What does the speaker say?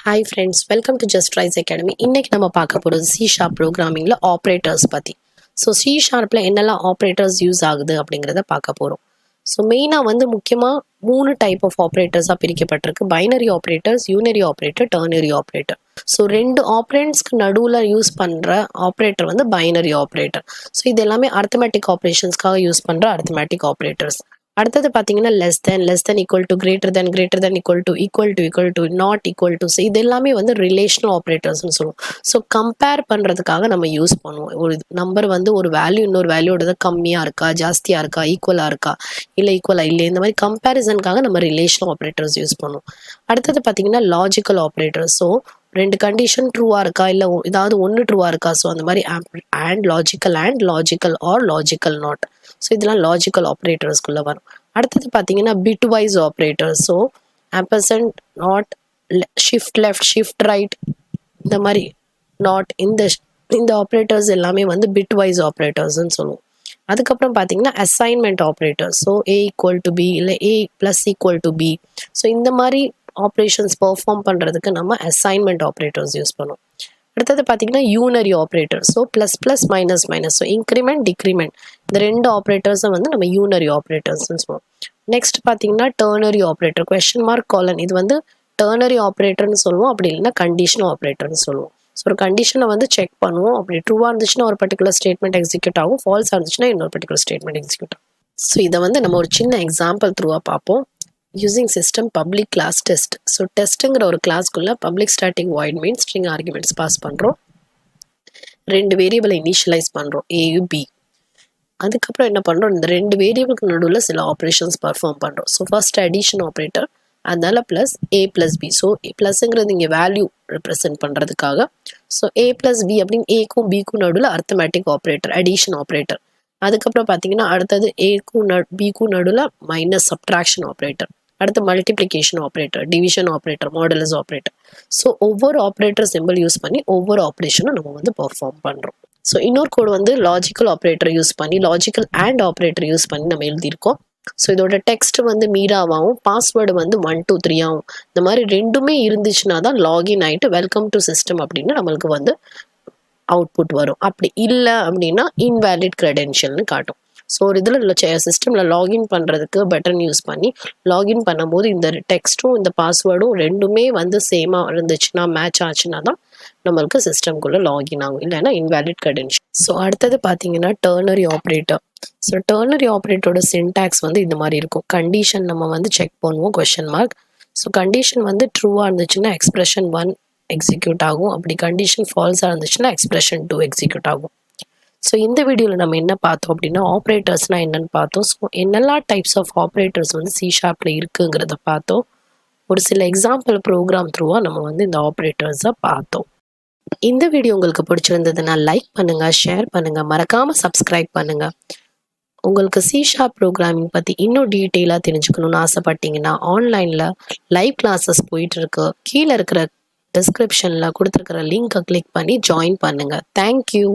Hi friends, welcome to Just Rise Academy. இன்னைக்கு நம்ம பார்க்க போகிறது C# ப்ரோக்ராமிங்கில் ஆப்ரேட்டர்ஸ் பற்றி. ஸோ C# என்னெல்லாம் ஆப்ரேட்டர்ஸ் யூஸ் ஆகுது அப்படிங்கிறத பார்க்க போகிறோம். ஸோ மெயினாக முக்கியமாக 3 டைப் ஆஃப் ஆப்ரேட்டர்ஸாக பிரிக்கப்பட்டிருக்கு. Binary operators, unary operator, ternary operator. So 2 ஆப்ரேண்ட்ஸ்க்கு நடுவில் யூஸ் பண்ணுற ஆப்ரேட்டர் பைனரி ஆப்ரேட்டர். ஸோ இது எல்லாமே அர்த்தமேட்டிக் ஆப்ரேஷன்ஸ்க்காக யூஸ் பண்ணுற அர்த்தமேட்டிக் ஆப்ரேட்டர்ஸ். அடுத்தது பார்த்தீங்கன்னா less than equal to greater than equal to not equal to. So இது எல்லாமே ரிலேஷனல் ஆப்ரேட்டர்ஸ்னு சொல்லுவோம். ஸோ கம்பேர் பண்ணுறதுக்காக நம்ம யூஸ் பண்ணுவோம். ஒரு நம்பர் ஒரு வேல்யூ இன்னொரு வேல்யூட கம்மியாக இருக்கா, ஜாஸ்தியாக இருக்கா, ஈக்குவலாக இருக்கா, இல்லை ஈக்குவலாக இல்லை, இந்த மாதிரி கம்பேரிசனுக்காக நம்ம ரிலேஷனல் ஆப்ரேட்டர்ஸ் யூஸ் பண்ணுவோம். அடுத்தது பார்த்தீங்கன்னா லாஜிக்கல் ஆப்ரேட்டர்ஸ். ஸோ 2 கண்டிஷன் ட்ரூவாக இருக்கா, இல்லை ஏதாவது ஒன்று ட்ரூவாக இருக்கா, ஸோ அந்த மாதிரி and logical or logical not. So இதெல்லாம் லாஜிக்கல் ஆப்ரேட்டர்ஸ்குள்ளே வரும். அடுத்தது பார்த்தீங்கன்னா bitwise operators. So ampersand, not, shift left, shift right, இந்த மாதிரி நாட், இந்த ஆப்ரேட்டர்ஸ் எல்லாமே பிட் வைஸ் ஆப்ரேட்டர்ஸ்ன்னு சொல்லுவோம். அதுக்கப்புறம் பார்த்தீங்கன்னா assignment operators. So A = B இல்லை A + = B. ஸோ இந்த மாதிரி ஆப்ரேஷன்ஸ் பெர்ஃபார்ம் பண்ணுறதுக்கு நம்ம அசைன்மெண்ட் ஆப்ரேட்டர்ஸ் யூஸ் பண்ணுவோம். அடுத்தது பார்த்தீங்கன்னா யூனரி operator. So plus minus. So increment decrement, இந்த 2 ஆப்ரேட்டர்ஸை நம்ம யூனரி ஆப்ரேட்டர்ஸ்ன்னு சொல்லுவோம். நெக்ஸ்ட் பார்த்தீங்கன்னா டர்னரி ஆப்ரேட்டர், (:) இது டர்னரி ஆப்ரேட்டர்னு சொல்லுவோம். அப்படி இல்லைன்னா கண்டிஷனல் ஆப்ரேட்டர்னு சொல்லுவோம். ஸோ ஒரு கண்டிஷனை செக் பண்ணுவோம். அப்படி ட்ரூவாக இருந்துச்சுன்னா ஒரு பர்டிகுலர் ஸ்டேட்மெண்ட் எக்ஸிக்யூட் ஆகும், ஃபால்ஸாக இருந்துச்சுன்னா இன்னொரு பர்டிகுலர் ஸ்டேட்மெண்ட் எக்ஸிக்யூட் ஆகும். ஸோ இதை நம்ம ஒரு சின்ன எக்ஸாம்பிள் த்ரூவாக பார்ப்போம். Using system public class test. So டெஸ்ட்டுங்கிற ஒரு கிளாஸ்க்குள்ளே public static void main string arguments pass பண்ணுறோம். 2 வேரியபிளை இனிஷியலைஸ் பண்ணுறோம், A, B. அதுக்கப்புறம் என்ன பண்ணுறோம், இந்த 2 வேரியபிளுக்கு நடுவில் சில ஆப்ரேஷன்ஸ் பர்ஃபார்ம் பண்ணுறோம். ஸோ ஃபர்ஸ்ட் அடிஷன் ஆப்ரேட்டர், அதனால +A + B. ஸோ ப்ளஸ்ங்கிறது இங்கே வேல்யூ ரெப்ரசென்ட் பண்ணுறதுக்காக. ஸோ A + B அப்படின்னு ஏக்கும் பிக்கும் நடுவில் அர்த்தமேட்டிக் ஆப்ரேட்டர், அடிஷன் ஆப்ரேட்டர். அதுக்கப்புறம் பார்த்தீங்கன்னா அடுத்தது ஏக்கும் பிக்கும் நடுவில் மைனஸ் சப்ட்ராக்ஷன் ஆப்ரேட்டர். அடுத்து multiplication operator, division operator, modulus operator. So ஒவ்வொரு ஆப்ரேட்டர் சிம்பிள் யூஸ் பண்ணி ஒவ்வொரு ஆப்ரேஷனும் நம்ம பெர்ஃபார்ம் பண்ணுறோம். ஸோ இன்னொரு கோடு லாஜிக்கல் ஆப்ரேட்டர் யூஸ் பண்ணி, லாஜிக்கல் அண்ட் ஆப்ரேட்டர் யூஸ் பண்ணி நம்ம எழுதியிருக்கோம். ஸோ இதோட டெக்ஸ்ட் மீராவாகவும் பாஸ்வேர்டு 1 2 3 ஆகும். இந்த மாதிரி 2மே இருந்துச்சுன்னா தான் லாகின் ஆகிட்டு வெல்கம் டு சிஸ்டம் அப்படின்னு நம்மளுக்கு அவுட்புட் வரும். அப்படி இல்லை அப்படின்னா இன்வேலிட் கிரெடென்ஷியல்னு காட்டும். ஸோ ஒரு இதில் சிஸ்டமில் லாகின் பண்ணுறதுக்கு பட்டன் யூஸ் பண்ணி லாகின் பண்ணும்போது இந்த டெக்ஸ்ட்டும் இந்த பாஸ்வேர்டும் 2மே சேமாக இருந்துச்சுன்னா, மேட்ச் ஆச்சுன்னா தான் நம்மளுக்கு சிஸ்டம்குள்ளே லாகின் ஆகும், இல்லைன்னா இன்வேலிட் கிரெடென்ஷியல். ஸோ அடுத்தது பார்த்தீங்கன்னா டர்னரி ஆப்ரேட்டர். ஸோ டர்னரி ஆப்ரேட்டரோட சின்டாக்ஸ் இந்த மாதிரி இருக்கும். கண்டிஷன் நம்ம செக் பண்ணுவோம், (?). ஸோ கண்டிஷன் ட்ரூவாக இருந்துச்சுன்னா எக்ஸ்பிரஷன் 1 எக்ஸிக்யூட் ஆகும். அப்படி கண்டிஷன் ஃபால்ஸாக இருந்துச்சுன்னா எக்ஸ்பிரஷன் 2 எக்ஸிக்யூட் ஆகும். ஸோ இந்த வீடியோவில் நம்ம என்ன பார்த்தோம் அப்படின்னா ஆப்ரேட்டர்ஸ்னால் என்னென்னு பார்த்தோம். ஸோ என்னெல்லாம் டைப்ஸ் ஆஃப் ஆப்ரேட்டர்ஸ் C# இருக்குங்கிறத பார்த்தோம். ஒரு சில எக்ஸாம்பிள் ப்ரோக்ராம் த்ரூவாக நம்ம இந்த ஆப்ரேட்டர்ஸை பார்த்தோம். இந்த வீடியோ உங்களுக்கு பிடிச்சிருந்ததுன்னா லைக் பண்ணுங்கள், ஷேர் பண்ணுங்கள், மறக்காமல் சப்ஸ்கிரைப் பண்ணுங்கள். உங்களுக்கு C# ப்ரோக்ராமிங் பற்றி இன்னும் டீட்டெயிலாக தெரிஞ்சுக்கணுன்னு ஆசைப்பட்டீங்கன்னா ஆன்லைனில் லைவ் கிளாஸஸ் போயிட்டுருக்கு. கீழே இருக்கிற டிஸ்கிரிப்ஷனில் கொடுத்துருக்கிற லிங்கை கிளிக் பண்ணி ஜாயின் பண்ணுங்கள். தேங்க்யூ.